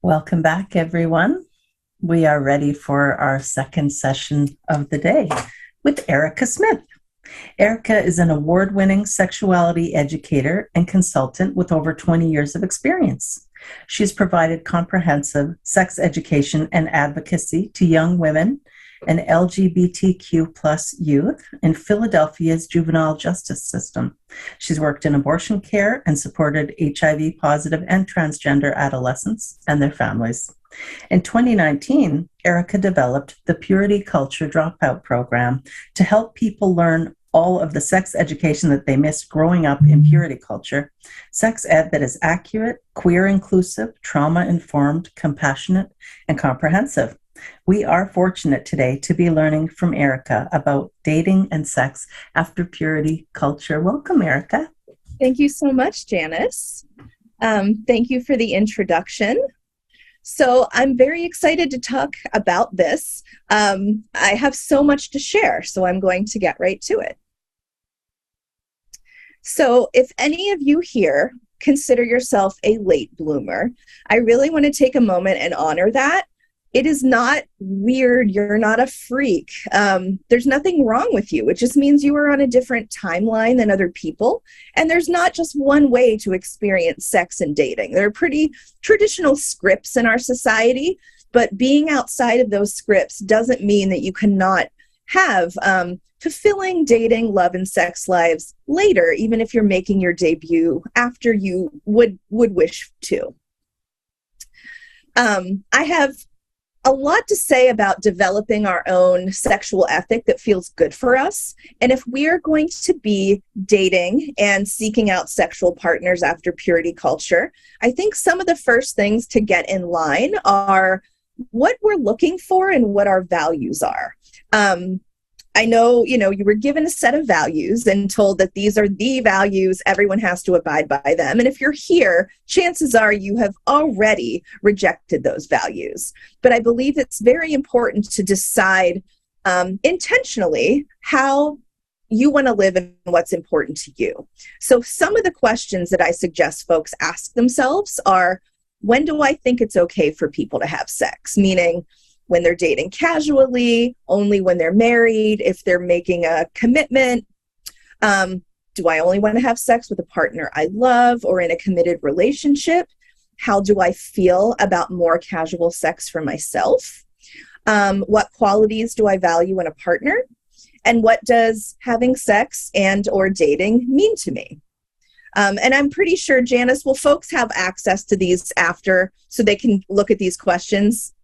Welcome back, everyone. We are ready for our second session of the day with Erica Smith. Erica is an award-winning sexuality educator and consultant with over 20 years of experience. She's provided comprehensive sex education and advocacy to young women and LGBTQ plus youth in Philadelphia's juvenile justice system. She's worked in abortion care and supported HIV positive and transgender adolescents and their families. In 2019, Erica developed the Purity Culture Dropout program to help people learn all of the sex education that they missed growing up in purity culture, sex ed that is accurate, queer inclusive, trauma-informed, compassionate, and comprehensive. We are fortunate today to be learning from Erica about dating and sex after purity culture. Welcome, Erica. Thank you so much, Janice. Thank you for the introduction. So I'm very excited to talk about this. I have so much to share, so I'm going to get right to it. So if any of you here consider yourself a late bloomer, I really want to take a moment and honor that. It is not weird. You're not a freak. There's nothing wrong with you. It just means you are on a different timeline than other people. And there's not just one way to experience sex and dating. There are pretty traditional scripts in our society, but being outside of those scripts doesn't mean that you cannot have fulfilling dating, love, and sex lives later, even if you're making your debut after you would wish to. I have a lot to say about developing our own sexual ethic that feels good for us. And if we are going to be dating and seeking out sexual partners after purity culture, I think some of the first things to get in line are what we're looking for and what our values are. I know, you were given a set of values and told that these are the values, everyone has to abide by them. And if you're here, chances are you have already rejected those values. But I believe it's very important to decide intentionally how you want to live and what's important to you. So some of the questions that I suggest folks ask themselves are, when do I think it's okay for people to have sex? Meaning, when they're dating casually, only when they're married, if they're making a commitment. Do I only want to have sex with a partner I love or in a committed relationship? How do I feel about more casual sex for myself? What qualities do I value in a partner? And what does having sex and or dating mean to me? And I'm pretty sure, Janice, will folks have access to these after so they can look at these questions?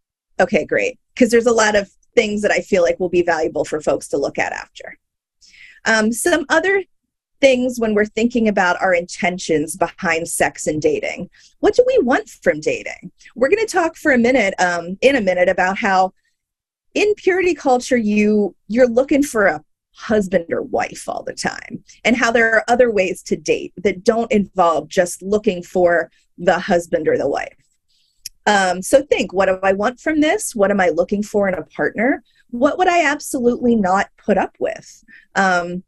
Okay, great. Because there's a lot of things that I feel like will be valuable for folks to look at after. Some other things when we're thinking about our intentions behind sex and dating. What do we want from dating? We're going to talk for a minute, in a minute, about how in purity culture, you're looking for a husband or wife all the time, and how there are other ways to date that don't involve just looking for the husband or the wife. So think, what do I want from this? What am I looking for in a partner? What would I absolutely not put up with? And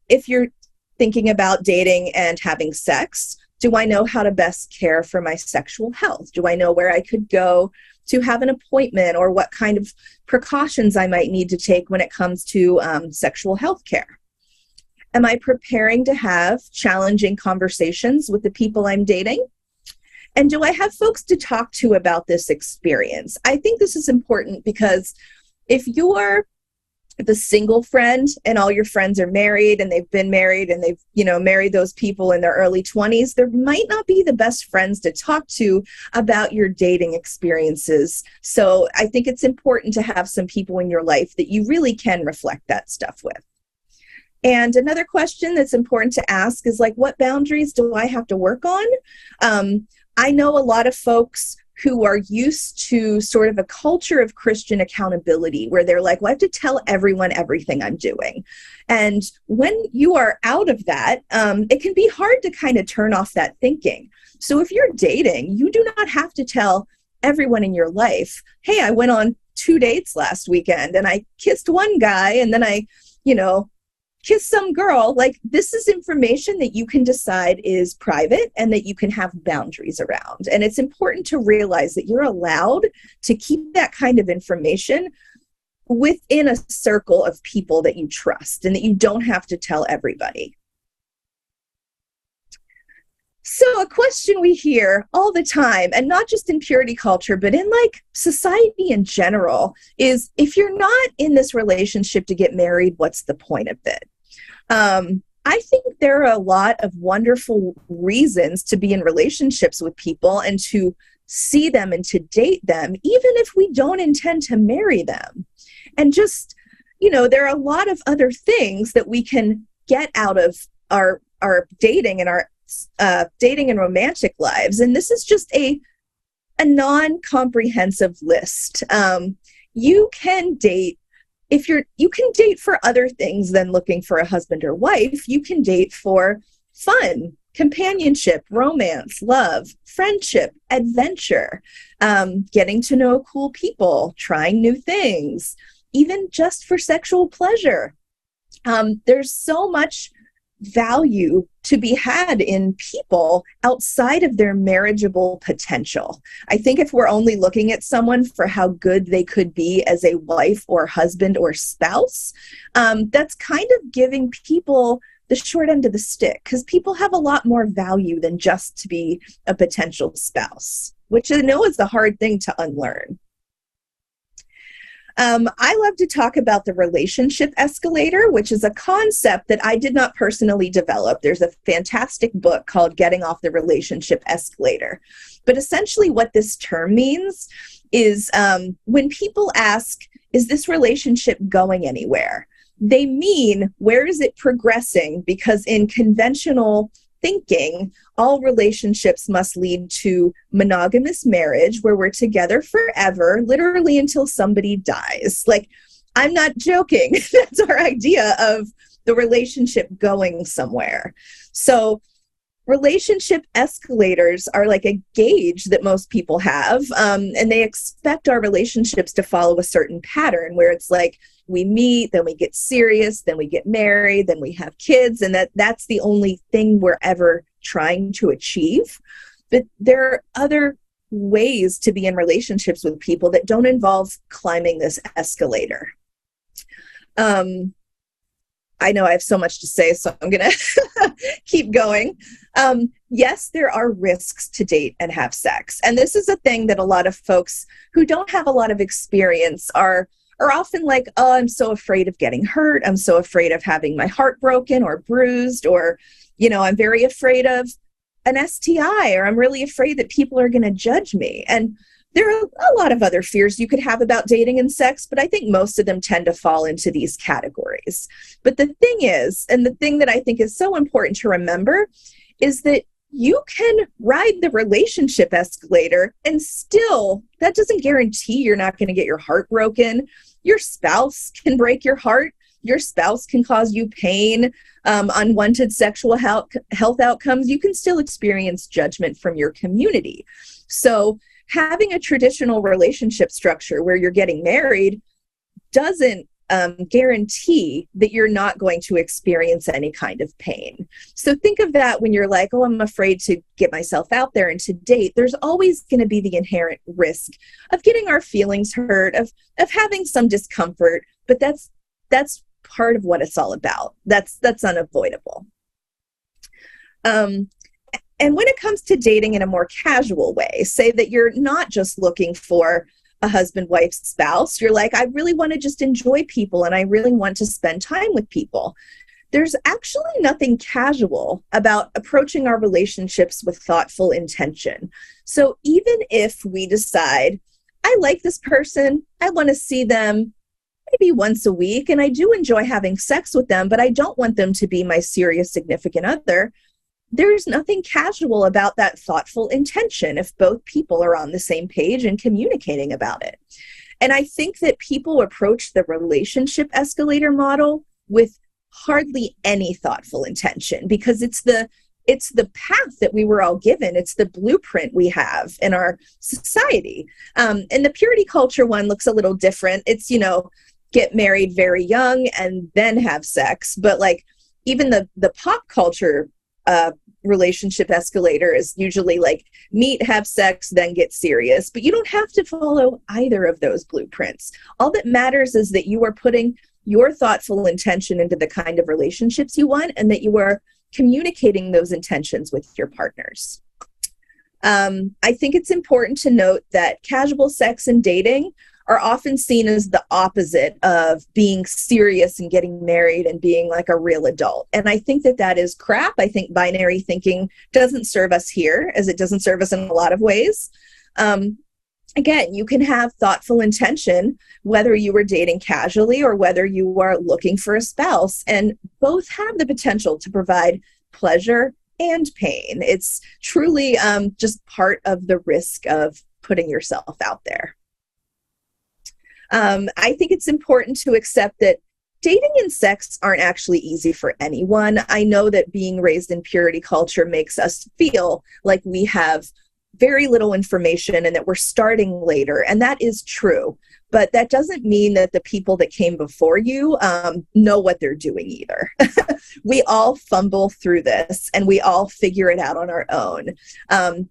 if you're thinking about dating and having sex, do I know how to best care for my sexual health? Do I know where I could go to have an appointment, or what kind of precautions I might need to take when it comes to sexual health care? Am I preparing to have challenging conversations with the people I'm dating? And do I have folks to talk to about this experience? I think this is important because if you are the single friend and all your friends are married and they've been married and they've, married those people in their early 20s, there might not be the best friends to talk to about your dating experiences. So I think it's important to have some people in your life that you really can reflect that stuff with. And another question that's important to ask is, like, what boundaries do I have to work on? I know a lot of folks who are used to sort of a culture of Christian accountability where they're like, well, I have to tell everyone everything I'm doing. And when you are out of that, it can be hard to kind of turn off that thinking. So if you're dating, you do not have to tell everyone in your life, hey, I went on 2 dates last weekend and I kissed one guy and then I, kiss some girl, like, this is information that you can decide is private and that you can have boundaries around. And it's important to realize that you're allowed to keep that kind of information within a circle of people that you trust and that you don't have to tell everybody. So a question we hear all the time, and not just in purity culture, but in like society in general, is if you're not in this relationship to get married, what's the point of it? I think there are a lot of wonderful reasons to be in relationships with people and to see them and to date them, even if we don't intend to marry them. And just, there are a lot of other things that we can get out of our dating and our dating and romantic lives. And this is just a non-comprehensive list. You can date you can date for other things than looking for a husband or wife. You can date for fun, companionship, romance, love, friendship, adventure, getting to know cool people, trying new things, even just for sexual pleasure. There's so much value to be had in people outside of their marriageable potential. I think if we're only looking at someone for how good they could be as a wife or husband or spouse, that's kind of giving people the short end of the stick, because people have a lot more value than just to be a potential spouse, which I know is a hard thing to unlearn. I love to talk about the relationship escalator, which is a concept that I did not personally develop. There's a fantastic book called Getting Off the Relationship Escalator. But essentially what this term means is when people ask, is this relationship going anywhere? They mean, where is it progressing? Because in conventional thinking, all relationships must lead to monogamous marriage where we're together forever, literally until somebody dies. Like, I'm not joking. That's our idea of the relationship going somewhere. So relationship escalators are like a gauge that most people have, and they expect our relationships to follow a certain pattern where it's like, we meet, then we get serious, then we get married, then we have kids, and that's the only thing we're ever trying to achieve. But there are other ways to be in relationships with people that don't involve climbing this escalator. I know I have so much to say, so I'm going to keep going. Yes, there are risks to date and have sex. And this is a thing that a lot of folks who don't have a lot of experience are often like, oh, I'm so afraid of getting hurt. I'm so afraid of having my heart broken or bruised, or, I'm very afraid of an STI, or I'm really afraid that people are going to judge me. And there are a lot of other fears you could have about dating and sex, but I think most of them tend to fall into these categories. But the thing is, and the thing that I think is so important to remember, is that you can ride the relationship escalator and still, that doesn't guarantee you're not going to get your heart broken. Your spouse can break your heart. Your spouse can cause you pain, unwanted sexual health outcomes. You can still experience judgment from your community. So having a traditional relationship structure where you're getting married doesn't guarantee that you're not going to experience any kind of pain. So think of that when you're like, oh, I'm afraid to get myself out there and to date. There's always going to be the inherent risk of getting our feelings hurt, of having some discomfort, but that's part of what it's all about. That's unavoidable. And when it comes to dating in a more casual way, say that you're not just looking for a husband, wife, spouse, you're like, I really want to just enjoy people and I really want to spend time with people. There's actually nothing casual about approaching our relationships with thoughtful intention. So even if we decide, I like this person, I want to see them maybe once a week, and I do enjoy having sex with them, but I don't want them to be my serious significant other, there's nothing casual about that thoughtful intention if both people are on the same page and communicating about it. And I think that people approach the relationship escalator model with hardly any thoughtful intention, because it's the path that we were all given. It's the blueprint we have in our society. And the purity culture one looks a little different. It's, get married very young and then have sex. But like even the pop culture relationship escalator is usually like meet, have sex, then get serious. But you don't have to follow either of those blueprints. All that matters is that you are putting your thoughtful intention into the kind of relationships you want, and that you are communicating those intentions with your partners. I think it's important to note that casual sex and dating are often seen as the opposite of being serious and getting married and being like a real adult. And I think that that is crap. I think binary thinking doesn't serve us here, as it doesn't serve us in a lot of ways. Again, you can have thoughtful intention, whether you were dating casually or whether you are looking for a spouse, and both have the potential to provide pleasure and pain. It's truly just part of the risk of putting yourself out there. I think it's important to accept that dating and sex aren't actually easy for anyone. I know that being raised in purity culture makes us feel like we have very little information and that we're starting later, and that is true. But that doesn't mean that the people that came before you know what they're doing either. We all fumble through this, and we all figure it out on our own.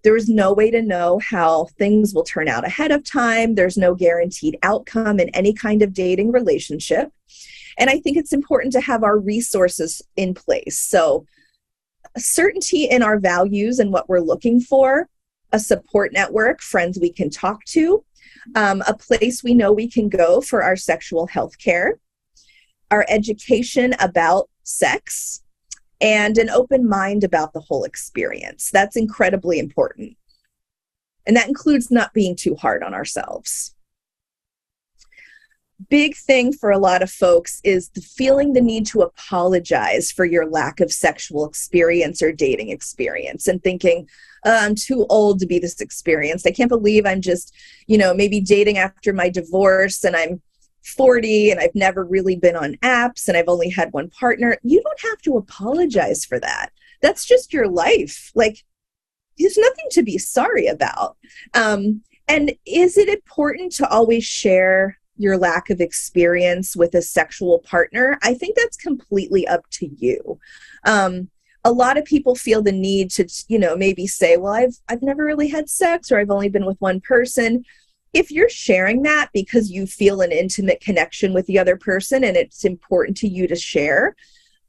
There's no way to know how things will turn out ahead of time. There's no guaranteed outcome in any kind of dating relationship. And I think it's important to have our resources in place. So certainty in our values and what we're looking for, a support network, friends we can talk to, a place we know we can go for our sexual health care, our education about sex, and an open mind about the whole experience. That's incredibly important. And that includes not being too hard on ourselves. Big thing for a lot of folks is feeling the need to apologize for your lack of sexual experience or dating experience, and thinking, I'm too old to be this experienced. I can't believe I'm just, maybe dating after my divorce, and I'm 40 and I've never really been on apps and I've only had one partner. You don't have to apologize for that. That's just your life. Like, there's nothing to be sorry about. And is it important to always share your lack of experience with a sexual partner? I think that's completely up to you. A lot of people feel the need to, maybe say, well, I've never really had sex, or I've only been with one person. If you're sharing that because you feel an intimate connection with the other person and it's important to you to share,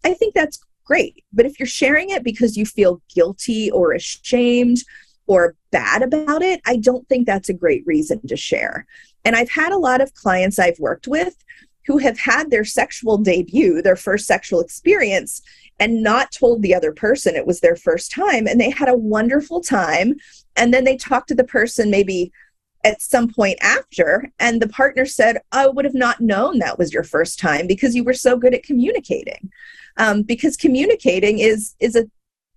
I think that's great. But if you're sharing it because you feel guilty or ashamed or bad about it, I don't think that's a great reason to share. And I've had a lot of clients I've worked with who have had their sexual debut, their first sexual experience, and not told the other person it was their first time. And they had a wonderful time. And then they talked to the person maybe at some point after, and the partner said, I would have not known that was your first time because you were so good at communicating. Because communicating is a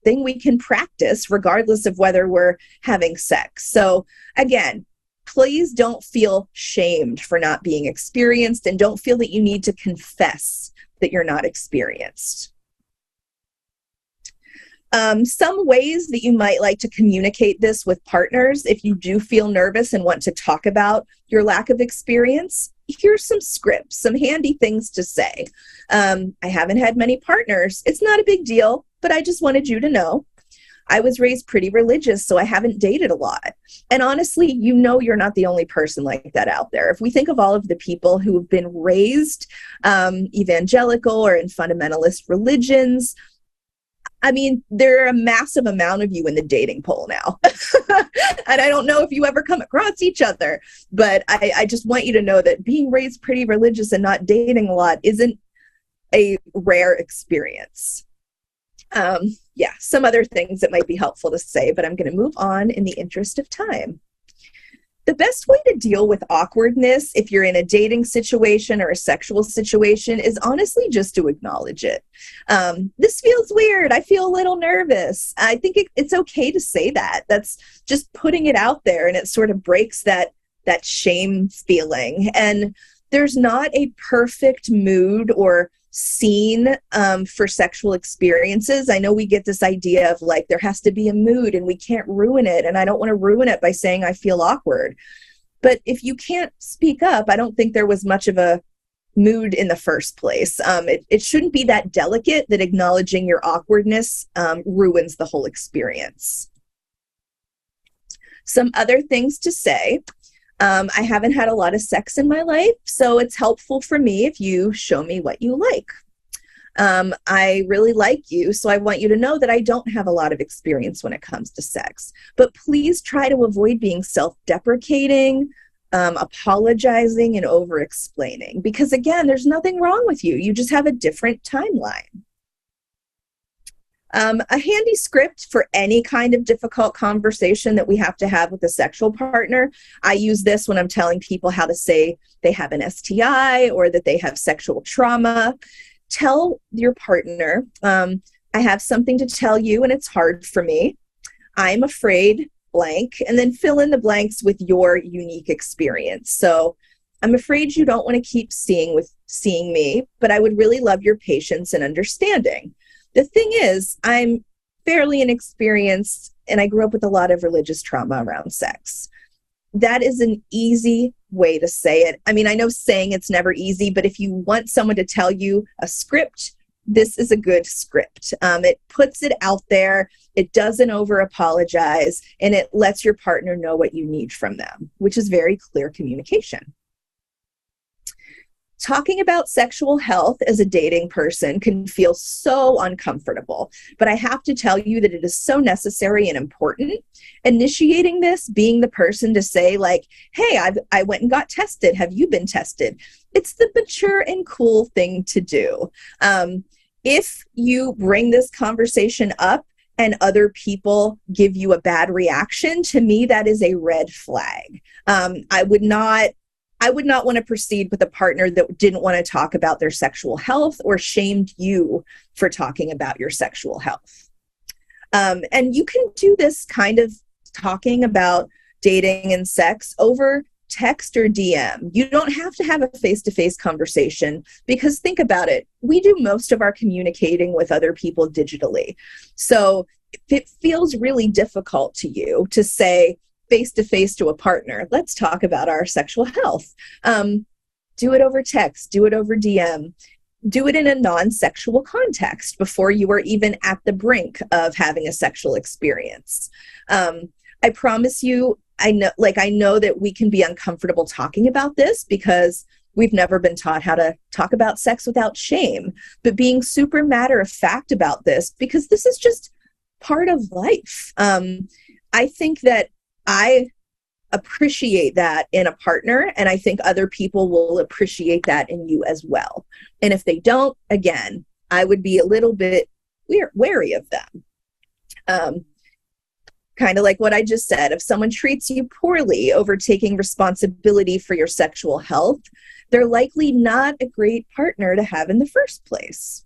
thing we can practice regardless of whether we're having sex. So again, please don't feel shamed for not being experienced, and don't feel that you need to confess that you're not experienced. Some ways that you might like to communicate this with partners, if you do feel nervous and want to talk about your lack of experience, here's some scripts, some handy things to say. I haven't had many partners. It's not a big deal, but I just wanted you to know. I was raised pretty religious, so I haven't dated a lot. And honestly, you're not the only person like that out there. If we think of all of the people who have been raised evangelical or in fundamentalist religions, I mean, there are a massive amount of you in the dating pool now. And I don't know if you ever come across each other, but I just want you to know that being raised pretty religious and not dating a lot isn't a rare experience. Some other things that might be helpful to say, but I'm going to move on in the interest of time. The best way to deal with awkwardness if you're in a dating situation or a sexual situation is honestly just to acknowledge it. This feels weird. I feel a little nervous. I think it's okay to say that. That's just putting it out there, and it sort of breaks that shame feeling. And there's not a perfect mood or scene for sexual experiences. I know we get this idea of like there has to be a mood and we can't ruin it, and I don't want to ruin it by saying I feel awkward. But if you can't speak up, I don't think there was much of a mood in the first place. It shouldn't be that delicate that acknowledging your awkwardness ruins the whole experience. Some other things to say. I haven't had a lot of sex in my life, so it's helpful for me if you show me what you like. I really like you, so I want you to know that I don't have a lot of experience when it comes to sex. But please try to avoid being self-deprecating, apologizing, and over-explaining. Because again, there's nothing wrong with you. You just have a different timeline. A handy script for any kind of difficult conversation that we have to have with a sexual partner. I use this when I'm telling people how to say they have an STI or that they have sexual trauma. Tell your partner, I have something to tell you and it's hard for me. I'm afraid, blank, and then fill in the blanks with your unique experience. So I'm afraid you don't want to keep seeing me, but I would really love your patience and understanding. The thing is, I'm fairly inexperienced and I grew up with a lot of religious trauma around sex. That is an easy way to say it. I mean, I know saying it's never easy, but if you want someone to tell you a script, this is a good script. It puts it out there, it doesn't over apologize, and it lets your partner know what you need from them, which is very clear communication. Talking about sexual health as a dating person can feel so uncomfortable, but I have to tell you that it is so necessary and important. Initiating this, being the person to say like, hey, I went and got tested. Have you been tested? It's the mature and cool thing to do. If you bring this conversation up and other people give you a bad reaction, to me, that is a red flag. I would not want to proceed with a partner that didn't want to talk about their sexual health or shamed you for talking about your sexual health. And you can do this kind of talking about dating and sex over text or DM. You don't have to have a face-to-face conversation because think about it. We do most of our communicating with other people digitally. So if it feels really difficult to you to say, face-to-face to a partner, let's talk about our sexual health. Do it over text, do it over DM, do it in a non-sexual context before you are even at the brink of having a sexual experience. I promise you, I know that we can be uncomfortable talking about this because we've never been taught how to talk about sex without shame, but being super matter of fact about this because this is just part of life. I think that I appreciate that in a partner, and I think other people will appreciate that in you as well. And if they don't, again, I would be a little bit wary of them. Kind of like what I just said, if someone treats you poorly over taking responsibility for your sexual health, they're likely not a great partner to have in the first place.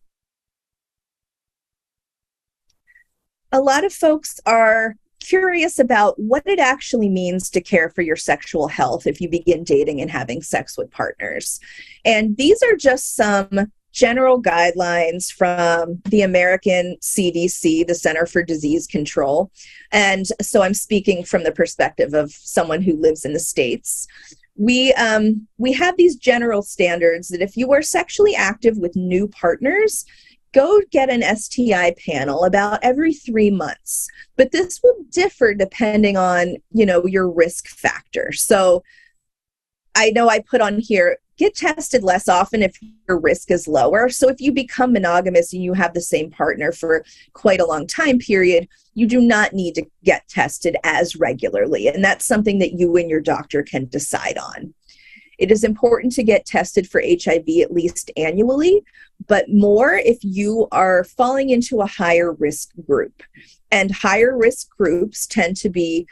A lot of folks are curious about what it actually means to care for your sexual health if you begin dating and having sex with partners. And these are just some general guidelines from the American CDC, the Center for Disease Control. And so I'm speaking from the perspective of someone who lives in the States. We have these general standards that if you are sexually active with new partners, go get an STI panel about every 3 months. But this will differ depending on, your risk factor. So I know I put on here, get tested less often if your risk is lower. So if you become monogamous and you have the same partner for quite a long time period, you do not need to get tested as regularly. And that's something that you and your doctor can decide on. It is important to get tested for HIV at least annually, but more if you are falling into a higher risk group. And higher risk groups tend to be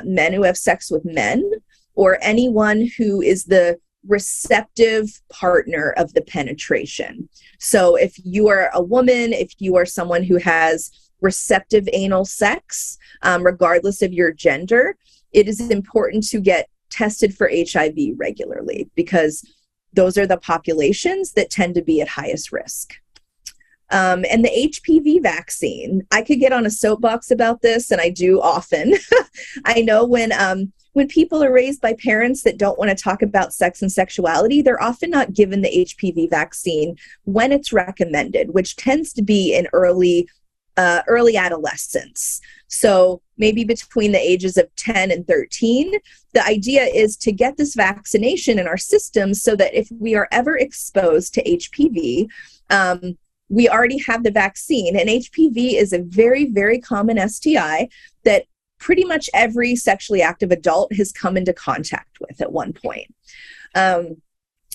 men who have sex with men or anyone who is the receptive partner of the penetration. So if you are a woman, if you are someone who has receptive anal sex, regardless of your gender, it is important to get tested for HIV regularly because those are the populations that tend to be at highest risk. And the HPV vaccine, I could get on a soapbox about this, and I do often. I know when when people are raised by parents that don't want to talk about sex and sexuality, they're often not given the HPV vaccine when it's recommended, which tends to be in early adolescence. So maybe between the ages of 10 and 13, the idea is to get this vaccination in our system so that if we are ever exposed to HPV, we already have the vaccine. And HPV is a very, very common STI that pretty much every sexually active adult has come into contact with at one point.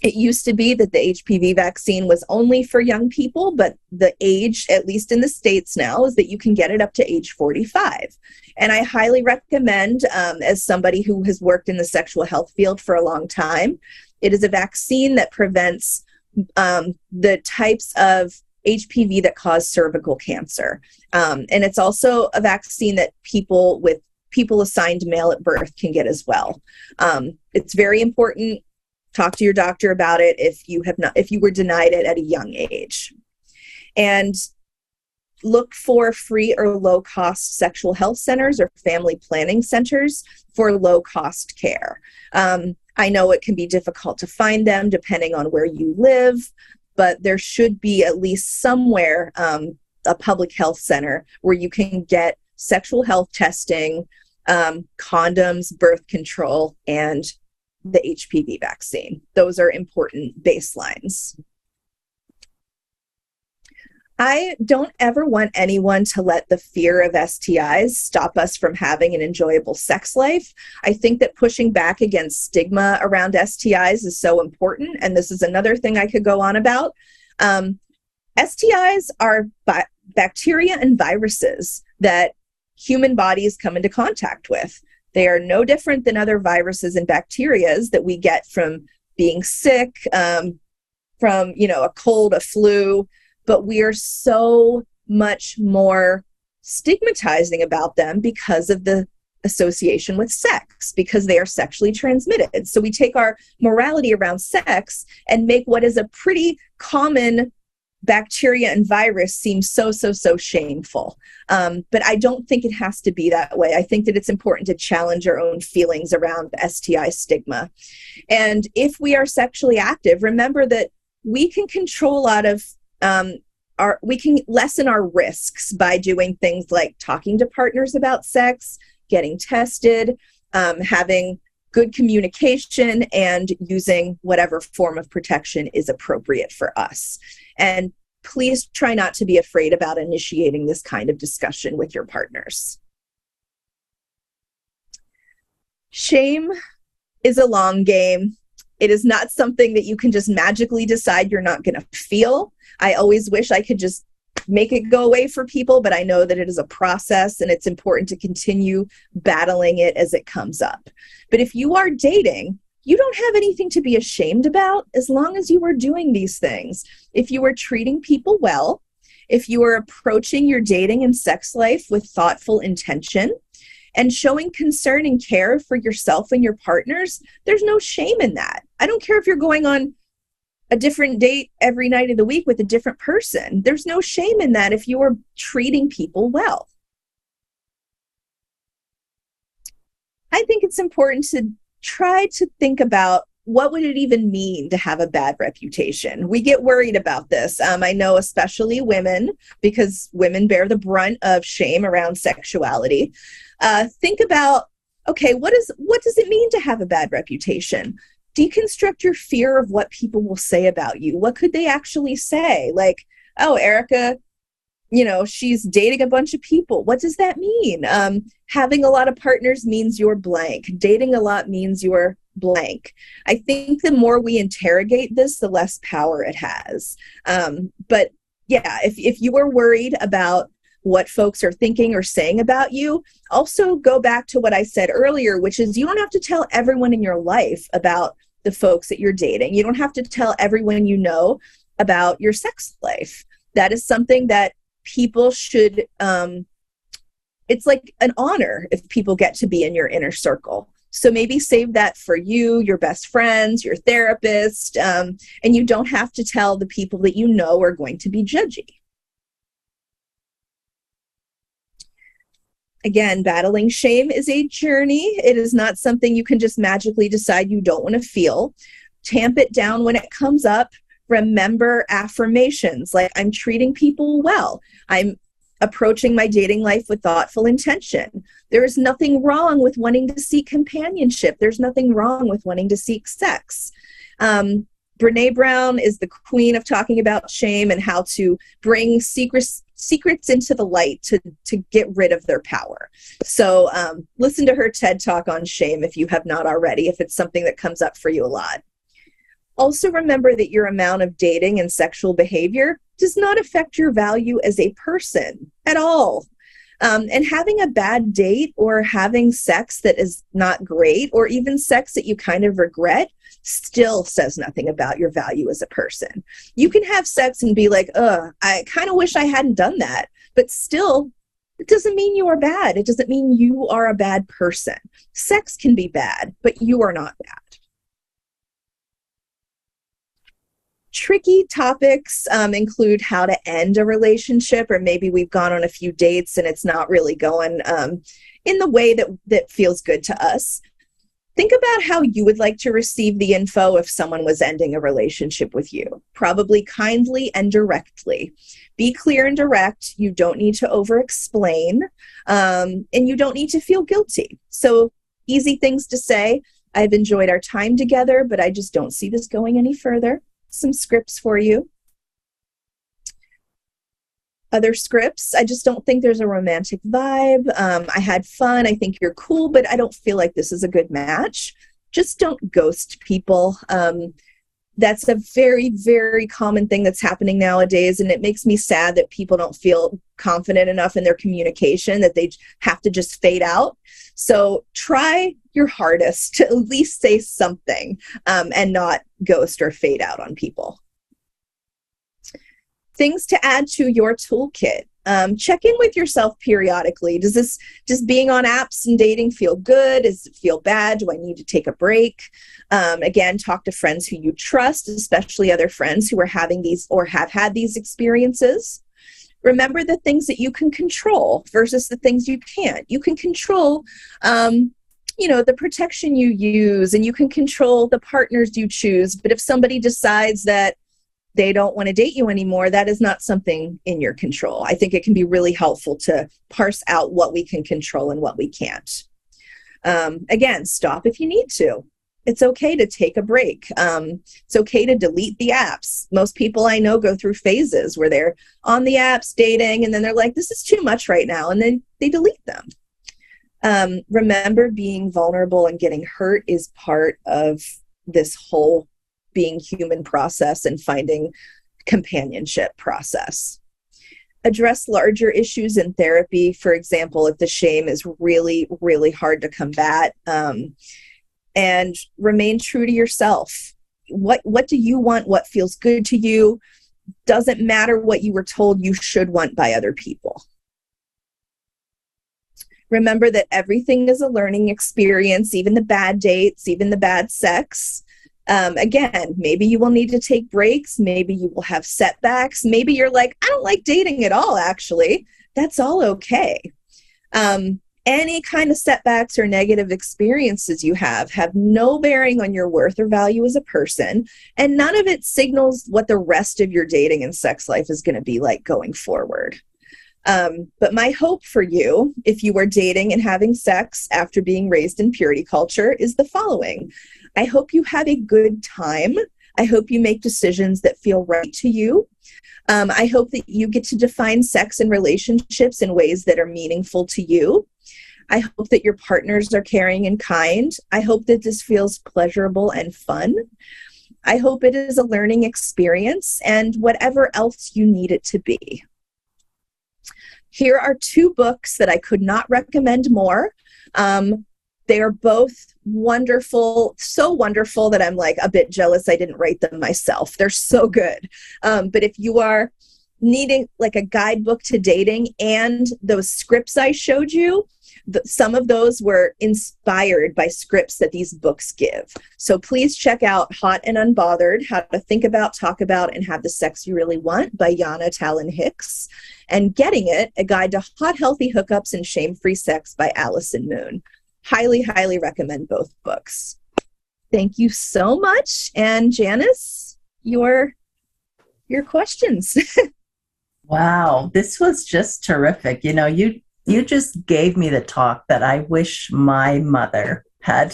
It used to be that the HPV vaccine was only for young people, but the age, at least in the States now, is that you can get it up to age 45. And I highly recommend, as somebody who has worked in the sexual health field for a long time, it is a vaccine that prevents the types of HPV that cause cervical cancer. And it's also a vaccine that people assigned male at birth can get as well. It's very important. Talk to your doctor about it if you were denied it at a young age. And look for free or low-cost sexual health centers or family planning centers for low-cost care. I know it can be difficult to find them depending on where you live, but there should be at least somewhere a public health center where you can get sexual health testing, condoms, birth control, and the HPV vaccine. Those are important baselines. I don't ever want anyone to let the fear of STIs stop us from having an enjoyable sex life. I think that pushing back against stigma around STIs is so important, and this is another thing I could go on about. STIs are bacteria and viruses that human bodies come into contact with. They are no different than other viruses and bacterias that we get from being sick, from a cold, a flu, but we are so much more stigmatizing about them because of the association with sex, because they are sexually transmitted. So we take our morality around sex and make what is a pretty common bacteria and virus seem so shameful. But I don't think it has to be that way. I think that it's important to challenge our own feelings around STI stigma. And if we are sexually active, remember that we can control a lot of we can lessen our risks by doing things like talking to partners about sex, getting tested, having good communication, and using whatever form of protection is appropriate for us. And please try not to be afraid about initiating this kind of discussion with your partners. Shame is a long game. It is not something that you can just magically decide you're not going to feel. I always wish I could just make it go away for people, but I know that it is a process and it's important to continue battling it as it comes up. But if you are dating, you don't have anything to be ashamed about as long as you are doing these things. If you are treating people well, if you are approaching your dating and sex life with thoughtful intention, and showing concern and care for yourself and your partners, there's no shame in that. I don't care if you're going on a different date every night of the week with a different person. There's no shame in that if you are treating people well. I think it's important to try to think about what would it even mean to have a bad reputation? We get worried about this. I know especially women, because women bear the brunt of shame around sexuality. Think about, okay, what does it mean to have a bad reputation? Deconstruct your fear of what people will say about you. What could they actually say? Like, oh, Erica, she's dating a bunch of people. What does that mean? Having a lot of partners means you're blank. Dating a lot means you're blank. I think the more we interrogate this, the less power it has. But yeah, if you are worried about what folks are thinking or saying about you, also go back to what I said earlier, which is you don't have to tell everyone in your life about the folks that you're dating. You don't have to tell everyone you know about your sex life. That is something that people should, it's like an honor if people get to be in your inner circle. So maybe save that for you, your best friends, your therapist, and you don't have to tell the people that you know are going to be judgy. Again, battling shame is a journey. It is not something you can just magically decide you don't want to feel. Tamp it down when it comes up. Remember affirmations like, I'm treating people well. I'm approaching my dating life with thoughtful intention. There is nothing wrong with wanting to seek companionship. There's nothing wrong with wanting to seek sex. Brene Brown is the queen of talking about shame and how to bring secrets into the light to get rid of their power. So listen to her TED Talk on shame if you have not already, if it's something that comes up for you a lot. Also remember that your amount of dating and sexual behavior does not affect your value as a person at all. And having a bad date or having sex that is not great, or even sex that you kind of regret, still says nothing about your value as a person. You can have sex and be like, I kind of wish I hadn't done that. But still, it doesn't mean you are bad. It doesn't mean you are a bad person. Sex can be bad, but you are not bad. Tricky topics include how to end a relationship, or maybe we've gone on a few dates and it's not really going in the way that feels good to us. Think about how you would like to receive the info if someone was ending a relationship with you. Probably kindly and directly. Be clear and direct. You don't need to over-explain, and you don't need to feel guilty. So easy things to say. I've enjoyed our time together, but I just don't see this going any further. Some scripts for you. Other scripts, I just don't think there's a romantic vibe. I had fun. I think you're cool, but I don't feel like this is a good match. Just don't ghost people. That's a very, very common thing that's happening nowadays, and it makes me sad that people don't feel confident enough in their communication that they have to just fade out. So try your hardest to at least say something and not ghost or fade out on people. Things to add to your toolkit. Check in with yourself periodically. Does being on apps and dating feel good? Does it feel bad? Do I need to take a break? Again, talk to friends who you trust, especially other friends who are having these or have had these experiences. Remember the things that you can control versus the things you can't. You can control, the protection you use, and you can control the partners you choose. But if somebody decides that they don't want to date you anymore, that is not something in your control. I think it can be really helpful to parse out what we can control and what we can't. Again, stop if you need to. It's okay to take a break. It's okay to delete the apps. Most people I know go through phases where they're on the apps dating, and then they're like, this is too much right now, and then they delete them. Remember, being vulnerable and getting hurt is part of this whole being human process and finding companionship process. Address larger issues in therapy. For example, if the shame is really, really hard to combat, and remain true to yourself. What do you want? What feels good to you? Doesn't matter what you were told you should want by other people. Remember that everything is a learning experience, even the bad dates, even the bad sex. Again, maybe you will need to take breaks. Maybe you will have setbacks. Maybe you're like, I don't like dating at all, actually. That's all okay. Any kind of setbacks or negative experiences you have no bearing on your worth or value as a person, and none of it signals what the rest of your dating and sex life is going to be like going forward. But my hope for you, if you are dating and having sex after being raised in purity culture, is the following. I hope you have a good time. I hope you make decisions that feel right to you. I hope that you get to define sex and relationships in ways that are meaningful to you. I hope that your partners are caring and kind. I hope that this feels pleasurable and fun. I hope it is a learning experience and whatever else you need it to be. Here are 2 books that I could not recommend more. They are both wonderful, so wonderful that I'm like a bit jealous I didn't write them myself. They're so good. But if you are needing like a guidebook to dating and those scripts I showed you, some of those were inspired by scripts that these books give. So please check out Hot and Unbothered, How to Think About, Talk About, and Have the Sex You Really Want by Yana Talon Hicks, and Getting It, A Guide to Hot, Healthy Hookups and Shame-Free Sex by Allison Moon. Highly, highly recommend both books. Thank you so much. And Janice, your questions. Wow, this was just terrific. You just gave me the talk that I wish my mother had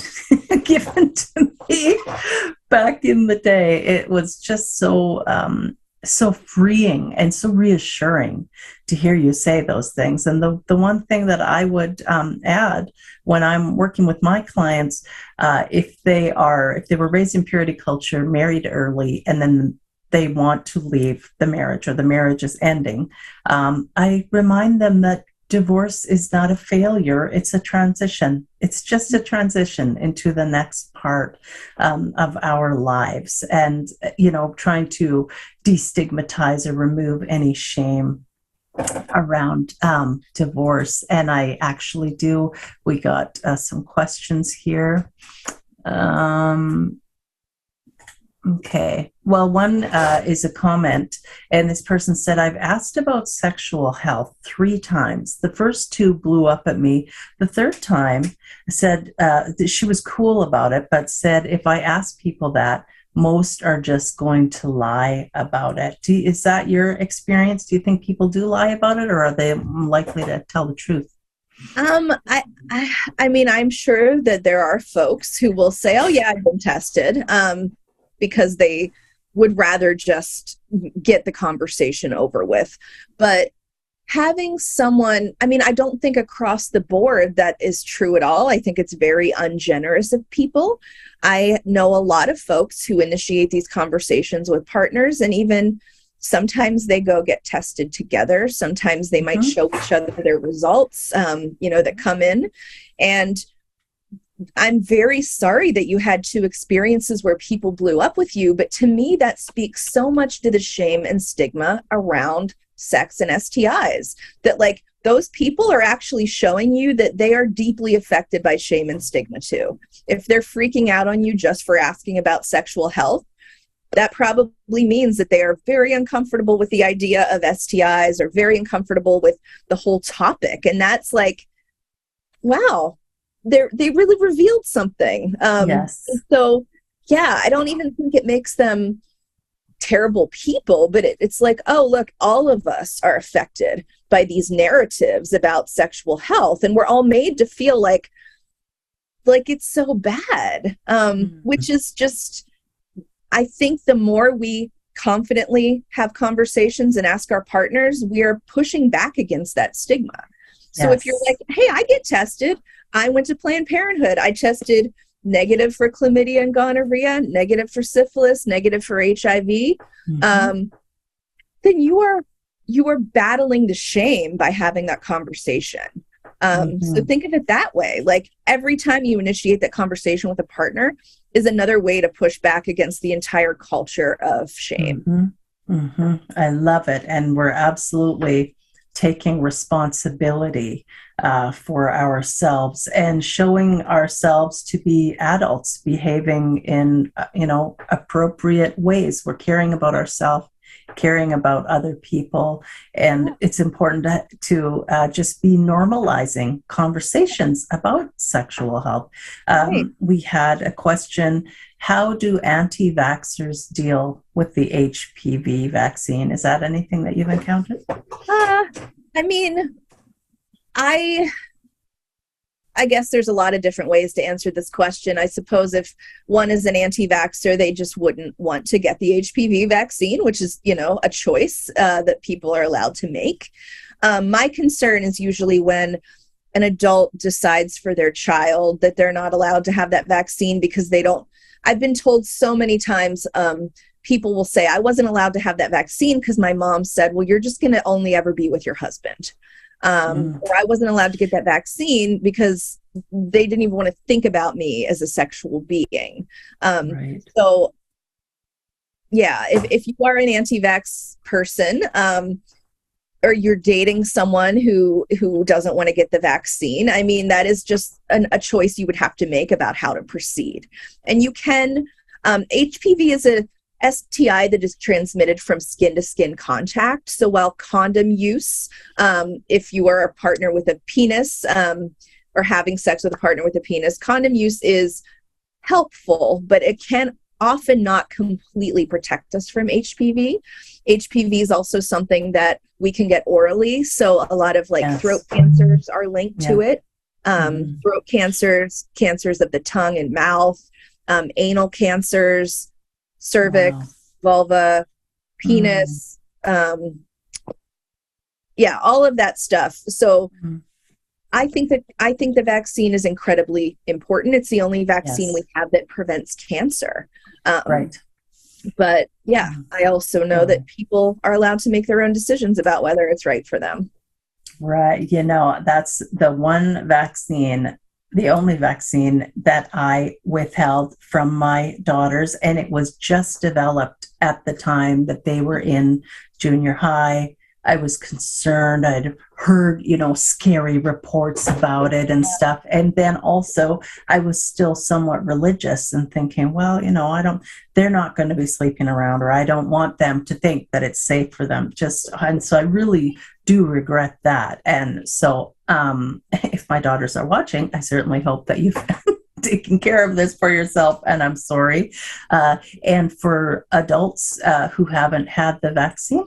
given to me back in the day. It was just so freeing and so reassuring to hear you say those things. And the one thing that I would add when I'm working with my clients, if they were raised in purity culture, married early, and then they want to leave the marriage or the marriage is ending, I remind them that divorce is not a failure. It's a transition. It's just a transition into the next part of our lives. And, trying to destigmatize or remove any shame around divorce. And I actually do. We got some questions here. Okay. Well, one is a comment, and this person said, I've asked about sexual health 3 times. The first 2 blew up at me. The third time said that she was cool about it, but said, if I ask people that, most are just going to lie about it. Is that your experience? Do you think people do lie about it, or are they likely to tell the truth? I mean, I'm sure that there are folks who will say, oh yeah, I've been tested. Because they would rather just get the conversation over with. But having someone, I don't think across the board that is true at all. I think it's very ungenerous of people. I know a lot of folks who initiate these conversations with partners, and even sometimes they go get tested together. Sometimes they might show each other their results, that come in. And I'm very sorry that you had 2 experiences where people blew up with you, but to me, that speaks so much to the shame and stigma around sex and STIs, that those people are actually showing you that they are deeply affected by shame and stigma too. If they're freaking out on you just for asking about sexual health, that probably means that they are very uncomfortable with the idea of STIs or very uncomfortable with the whole topic. And that's wow. They really revealed something. Yes. So, yeah, I don't even think it makes them terrible people, but it's oh, look, all of us are affected by these narratives about sexual health, and we're all made to feel like it's so bad, which is just, I think the more we confidently have conversations and ask our partners, we are pushing back against that stigma. So if you're hey, I get tested. I went to Planned Parenthood. I tested negative for chlamydia and gonorrhea, negative for syphilis, negative for HIV. Then you are battling the shame by having that conversation. So think of it that way. Every time you initiate that conversation with a partner is another way to push back against the entire culture of shame. I love it. And we're absolutely taking responsibility for ourselves and showing ourselves to be adults behaving in, appropriate ways. We're caring about ourselves, caring about other people. And it's important to just be normalizing conversations about sexual health. Right. We had a question: how do anti-vaxxers deal with the HPV vaccine? Is that anything that you've encountered? I guess there's a lot of different ways to answer this question. I suppose if one is an anti-vaxxer, they just wouldn't want to get the HPV vaccine, which is, a choice that people are allowed to make. My concern is usually when an adult decides for their child that they're not allowed to have that vaccine because they don't. I've been told so many times, people will say, I wasn't allowed to have that vaccine because my mom said, well, you're just going to only ever be with your husband. Or I wasn't allowed to get that vaccine because they didn't even want to think about me as a sexual being. Right. So, yeah, if you are an anti-vax person, or you're dating someone who doesn't want to get the vaccine, I mean, that is just a choice you would have to make about how to proceed. And you can, HPV is a STI that is transmitted from skin to skin contact. So while condom use, if you are a partner with a penis, or having sex with a partner with a penis, condom use is helpful, but it can often not completely protect us from HPV. HPV is also something that we can get orally. So a lot of throat cancers are linked to it. Throat cancers, cancers of the tongue and mouth, anal cancers, cervix, vulva, penis, all of that stuff. So I think the vaccine is incredibly important. It's the only vaccine we have that prevents cancer. Right. But I also know that people are allowed to make their own decisions about whether it's right for them. Right. That's the one vaccine, the only vaccine that I withheld from my daughters. And it was just developed at the time that they were in junior high. I was concerned. I'd heard, scary reports about it and stuff. And then also I was still somewhat religious and thinking, well, they're not going to be sleeping around, or I don't want them to think that it's safe for them. And so I really do regret that. And so if my daughters are watching, I certainly hope that you've taken care of this for yourself, and I'm sorry. And for adults who haven't had the vaccine,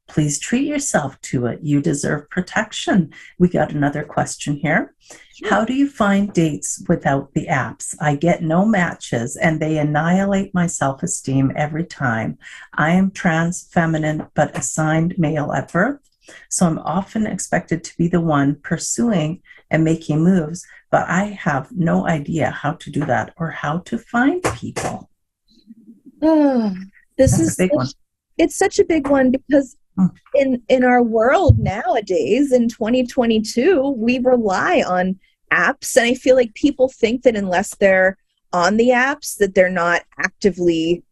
please treat yourself to it. You deserve protection. We got another question here. Sure. How do you find dates without the apps? I get no matches and they annihilate my self-esteem every time. I am trans feminine, but assigned male at birth. So I'm often expected to be the one pursuing and making moves, but I have no idea how to do that or how to find people. This is a big one. It's such a big one because in our world nowadays, in 2022, we rely on apps. And I feel like people think that unless they're on the apps, that they're not actively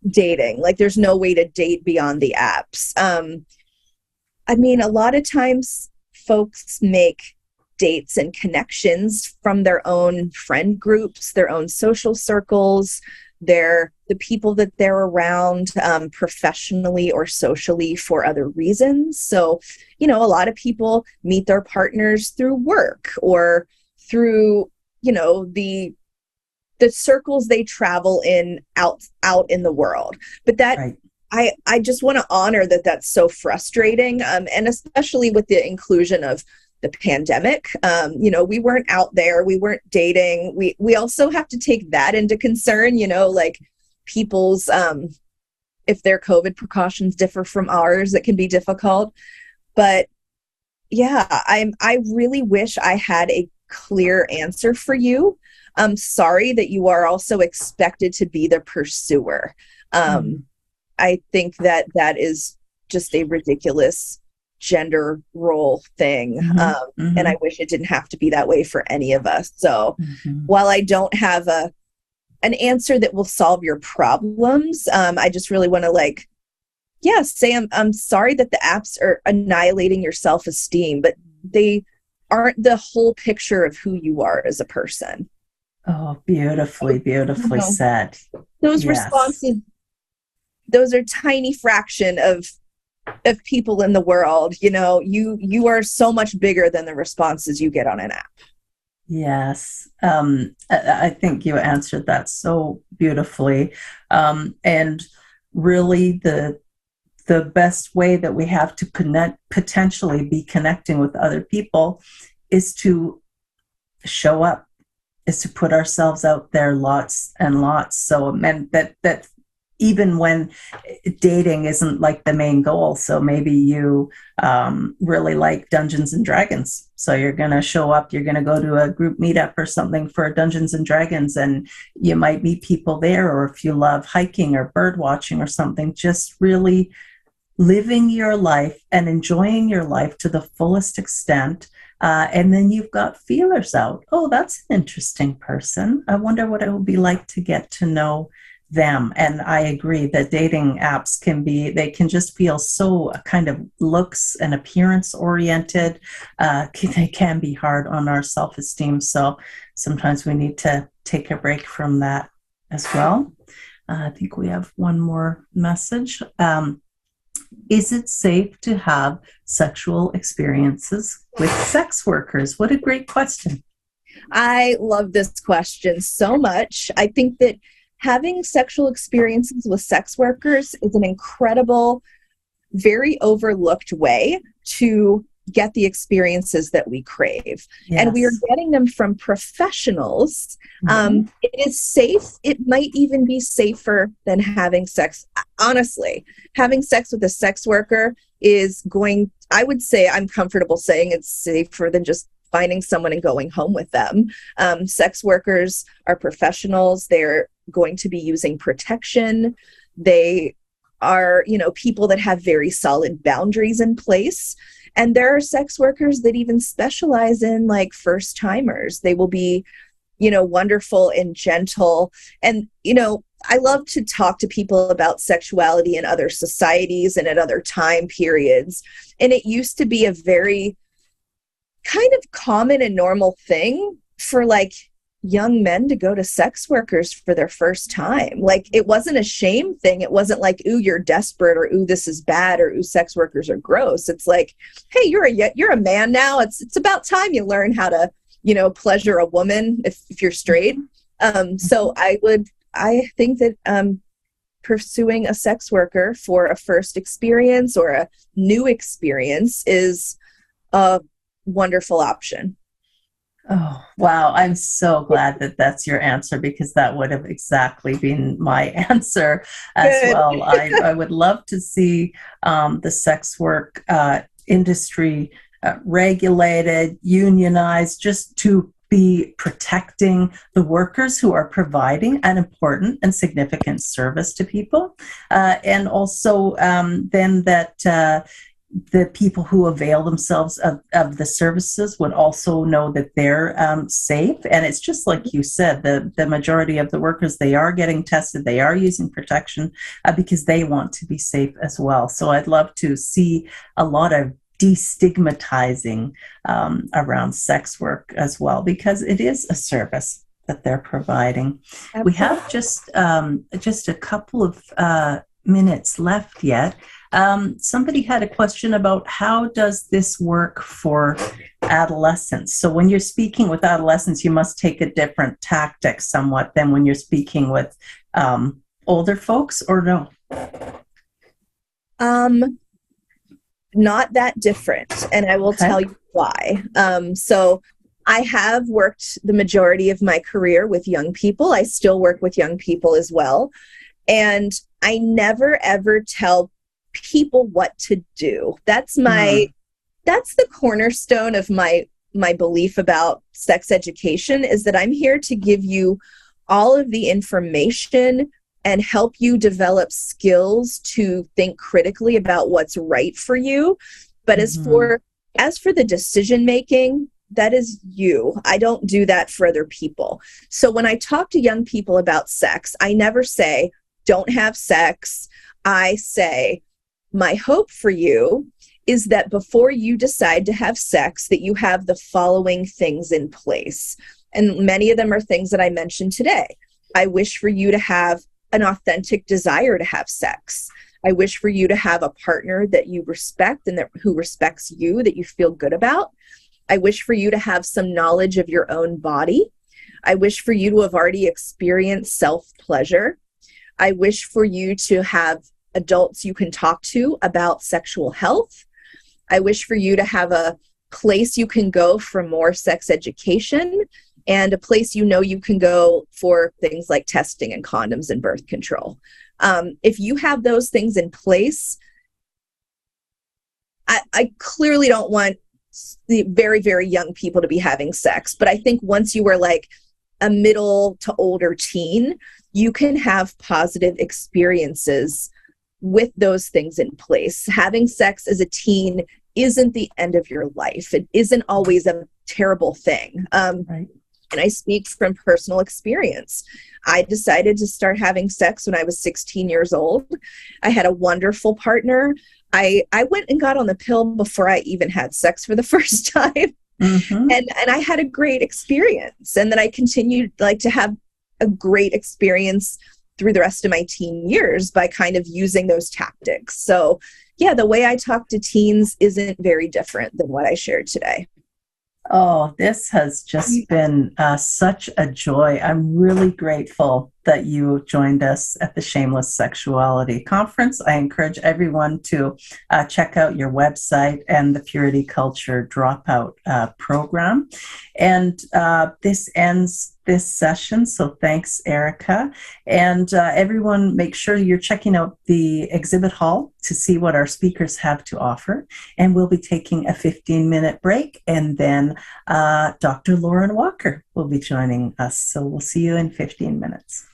dating. Like there's no way to date beyond the apps. I mean, a lot of times folks make dates and connections from their own friend groups, their own social circles, the people that they're around professionally or socially for other reasons. So, a lot of people meet their partners through work or through, the circles they travel in out in the world. But that right. I just want to honor that that's so frustrating. And especially with the inclusion of the pandemic, we weren't out there, we weren't dating. We also have to take that into concern, like people's, if their COVID precautions differ from ours, it can be difficult. But I really wish I had a clear answer for you. I'm sorry that you are also expected to be the pursuer. I think that is just a ridiculous gender role thing. And I wish it didn't have to be that way for any of us. So while I don't have an answer that will solve your problems, I just really want to say I'm sorry that the apps are annihilating your self-esteem, but they aren't the whole picture of who you are as a person. Oh, beautifully said. Those responses, those are tiny fraction of people in the world. You are so much bigger than the responses you get on an app. Yes. I think you answered that so beautifully. And really the best way that we have to potentially be connecting with other people is to show up, is to put ourselves out there lots and lots. So and that even when dating isn't like the main goal. So maybe you really like Dungeons and Dragons. So you're going to show up, you're going to go to a group meetup or something for Dungeons and Dragons, and you might meet people there. Or if you love hiking or bird watching or something, just really living your life and enjoying your life to the fullest extent. And then you've got feelers out. Oh, that's an interesting person. I wonder what it would be like to get to know them. And I agree that dating apps they can just feel so kind of looks and appearance oriented. They can be hard on our self-esteem. So sometimes we need to take a break from that as well. I think we have one more message. Is it safe to have sexual experiences with sex workers? What a great question. I love this question so much. I think that having sexual experiences with sex workers is an incredible, very overlooked way to get the experiences that we crave. Yes. And we are getting them from professionals. It is safe. It might even be safer than having sex. Honestly, having sex with a sex worker I would say I'm comfortable saying it's safer than just finding someone and going home with them. Sex workers are professionals. They're going to be using protection. They are, people that have very solid boundaries in place. And there are sex workers that even specialize in like first timers. They will be, wonderful and gentle. And, I love to talk to people about sexuality in other societies and at other time periods. And it used to be a very kind of common and normal thing for like young men to go to sex workers for their first time. Like it wasn't a shame thing. It wasn't like, ooh, you're desperate, or ooh, this is bad, or ooh, sex workers are gross. It's like, hey, you're a man now. It's about time you learn how to, pleasure a woman if you're straight. So I think that pursuing a sex worker for a first experience or a new experience is a wonderful option. Oh, wow. I'm so glad that that's your answer, because that would have exactly been my answer as Good. well. I would love to see the sex work industry regulated, unionized, just to be protecting the workers who are providing an important and significant service to people. And also then that the people who avail themselves of the services would also know that they're safe. And it's just like you said, the majority of the workers, they are getting tested, they are using protection because they want to be safe as well. So I'd love to see a lot of destigmatizing around sex work as well, because it is a service that they're providing. Absolutely. We have just a couple of minutes left yet. Somebody had a question about how does this work for adolescents? So when you're speaking with adolescents, you must take a different tactic somewhat than when you're speaking with older folks, or no? Not that different, and I will tell you why. So I have worked the majority of my career with young people. I still work with young people as well. And I never, ever tell people what to do. That's the cornerstone of my belief about sex education, is that I'm here to give you all of the information and help you develop skills to think critically about what's right for you. But as for the decision making, that is you. I don't do that for other people. So when I talk to young people about sex, I never say, don't have sex. I say, my hope for you is that before you decide to have sex, that you have the following things in place. And many of them are things that I mentioned today. I wish for you to have an authentic desire to have sex. I wish for you to have a partner that you respect and who respects you, that you feel good about. I wish for you to have some knowledge of your own body. I wish for you to have already experienced self-pleasure. I wish for you to have adults you can talk to about sexual health. I wish for you to have a place you can go for more sex education, and a place you can go for things like testing and condoms and birth control. If you have those things in place, I clearly don't want the very, very young people to be having sex. But I think once you are like a middle to older teen, you can have positive experiences with those things in place. Having sex as a teen isn't the end of your life. It isn't always a terrible thing. Right. And I speak from personal experience. I decided to start having sex when I was 16 years old. I had a wonderful partner. I went and got on the pill before I even had sex for the first time. Mm-hmm. And I had a great experience. And then I continued to have a great experience through the rest of my teen years by kind of using those tactics. So yeah, the way I talk to teens isn't very different than what I shared today. Oh, this has just been such a joy. I'm really grateful that you joined us at the Shameless Sexuality Conference. I encourage everyone to check out your website and the Purity Culture Dropout program. And this ends this session, so thanks, Erica. And everyone, make sure you're checking out the exhibit hall to see what our speakers have to offer. And we'll be taking a 15-minute break, and then Dr. Lauren Walker will be joining us. So we'll see you in 15 minutes.